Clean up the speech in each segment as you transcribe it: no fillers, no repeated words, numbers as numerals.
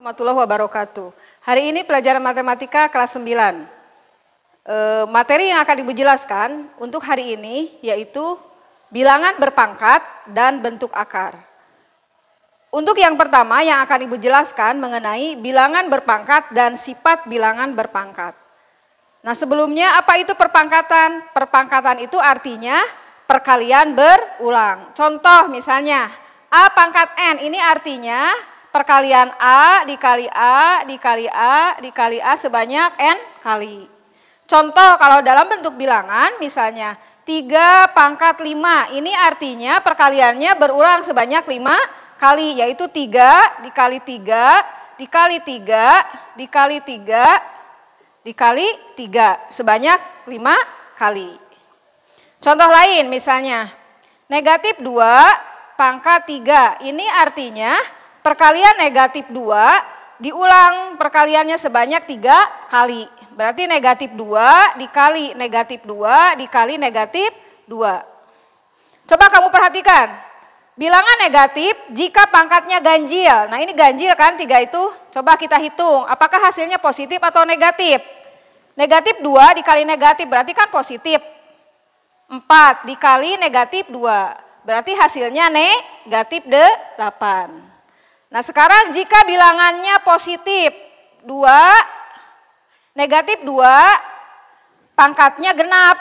warahmatullahi wabarakatuh. Hari ini pelajaran matematika kelas 9. Materi yang akan Ibu jelaskan untuk hari ini yaitu bilangan berpangkat dan bentuk akar. Untuk yang pertama yang akan Ibu jelaskan mengenai bilangan berpangkat dan sifat bilangan berpangkat. Nah, sebelumnya apa itu perpangkatan? Perpangkatan itu artinya perkalian berulang. Contoh misalnya A pangkat N, ini artinya perkalian A dikali A dikali A dikali A sebanyak N kali. Contoh kalau dalam bentuk bilangan misalnya 3 pangkat 5, ini artinya perkaliannya berulang sebanyak 5 kali, yaitu 3 dikali 3 dikali 3 dikali 3 dikali 3 sebanyak 5 kali. Contoh lain misalnya negatif 2 pangkat 3, ini artinya perkalian negatif 2 diulang perkaliannya sebanyak 3 kali. Berarti negatif 2 dikali negatif 2 dikali negatif 2. Coba kamu perhatikan. Bilangan negatif jika pangkatnya ganjil. Nah, ini ganjil kan 3 itu. Coba kita hitung apakah hasilnya positif atau negatif. Negatif 2 dikali negatif berarti kan positif. 4 dikali negatif 2. Berarti hasilnya negatif 8. Nah, sekarang jika bilangannya positif 2, negatif 2, pangkatnya genap.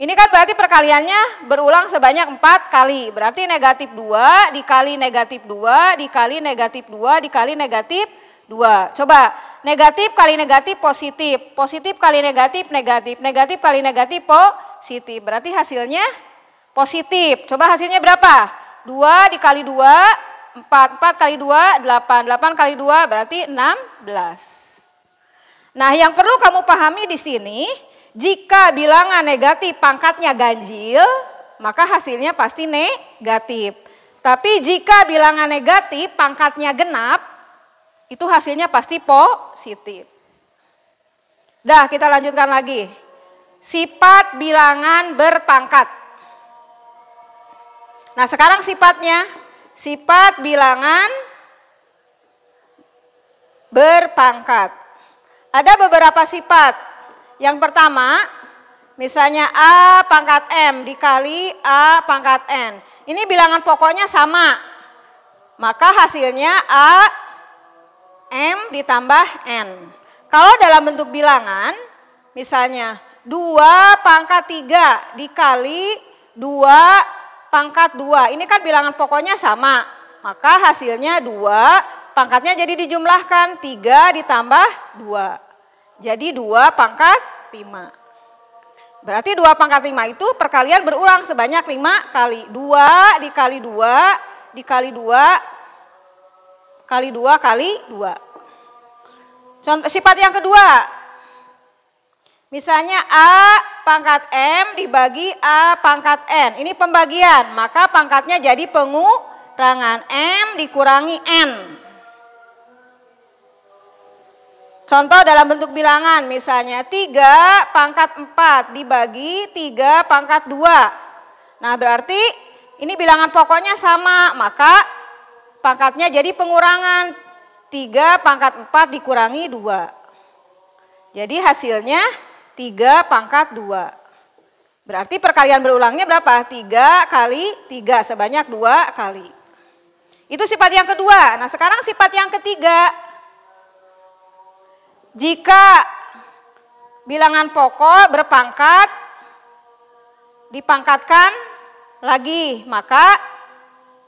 Ini kan berarti perkaliannya berulang sebanyak 4 kali. Berarti negatif 2 dikali negatif 2 dikali negatif 2 dikali negatif 2. Coba, negatif kali negatif positif. Positif kali negatif negatif. Negatif kali negatif positif. Berarti hasilnya positif. Coba hasilnya berapa? 2 dikali 2, 4. 4 kali 2, 8. 8 kali 2 berarti 16. Nah, yang perlu kamu pahami di sini, jika bilangan negatif pangkatnya ganjil, maka hasilnya pasti negatif. Tapi jika bilangan negatif pangkatnya genap, itu hasilnya pasti positif. Dah, kita lanjutkan lagi. Sifat bilangan berpangkat. Nah, sekarang sifatnya, sifat bilangan berpangkat. Ada beberapa sifat. Yang pertama, misalnya A pangkat M dikali A pangkat N. Ini bilangan pokoknya sama. Maka hasilnya A M ditambah N. Kalau dalam bentuk bilangan, misalnya 2 pangkat 3 dikali 2 pangkat 2, ini kan bilangan pokoknya sama, maka hasilnya 2, pangkatnya jadi dijumlahkan, 3 ditambah 2, jadi 2 pangkat 5. Berarti 2 pangkat 5 itu perkalian berulang sebanyak 5 kali, 2 dikali 2 dikali 2 kali 2 kali 2. Contoh sifat yang kedua, misalnya A pangkat M dibagi A pangkat N. Ini pembagian, maka pangkatnya jadi pengurangan. M dikurangi N. Contoh dalam bentuk bilangan, misalnya 3 pangkat 4 dibagi 3 pangkat 2. Nah, berarti ini bilangan pokoknya sama, maka pangkatnya jadi pengurangan. 3 pangkat 4 dikurangi 2. Jadi hasilnya 3 pangkat 2. Berarti perkalian berulangnya berapa? 3 kali 3 sebanyak 2 kali. Itu sifat yang kedua. Nah, sekarang sifat yang ketiga. Jika bilangan pokok berpangkat dipangkatkan lagi, maka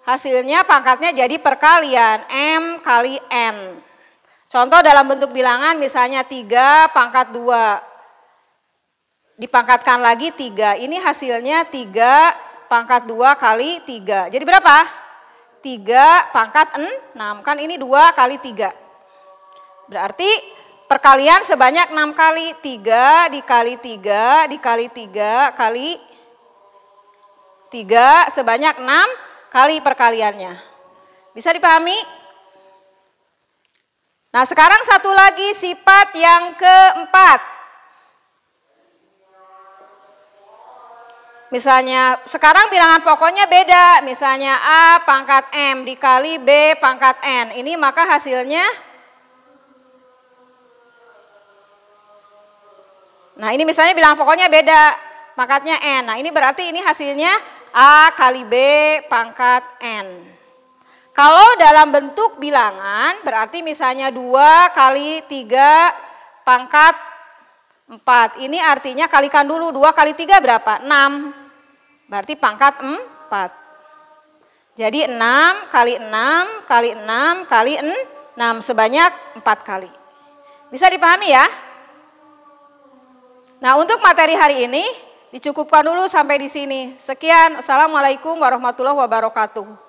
hasilnya pangkatnya jadi perkalian M kali N. Contoh dalam bentuk bilangan misalnya 3 pangkat 2. Dipangkatkan lagi 3. Ini hasilnya 3 pangkat 2 kali 3. Jadi berapa? 3 pangkat 6. Kan ini 2 kali 3. Berarti perkalian sebanyak 6 kali. 3 dikali 3 dikali 3 kali 3 sebanyak 6 kali perkaliannya. Bisa dipahami? Nah, sekarang satu lagi sifat yang keempat. Misalnya sekarang bilangan pokoknya beda, misalnya A pangkat M dikali B pangkat N. Ini maka hasilnya, nah ini misalnya bilangan pokoknya beda, pangkatnya N. Nah ini berarti ini hasilnya A kali B pangkat N. Kalau dalam bentuk bilangan berarti misalnya 2 kali 3 pangkat 4. Ini artinya kalikan dulu, 2 kali 3 berapa? 6. Berarti pangkat 4. Jadi 6 kali 6 kali 6 kali 6 sebanyak 4 kali. Bisa dipahami ya? Nah, untuk materi hari ini dicukupkan dulu sampai di sini. Sekian. Assalamualaikum warahmatullahi wabarakatuh.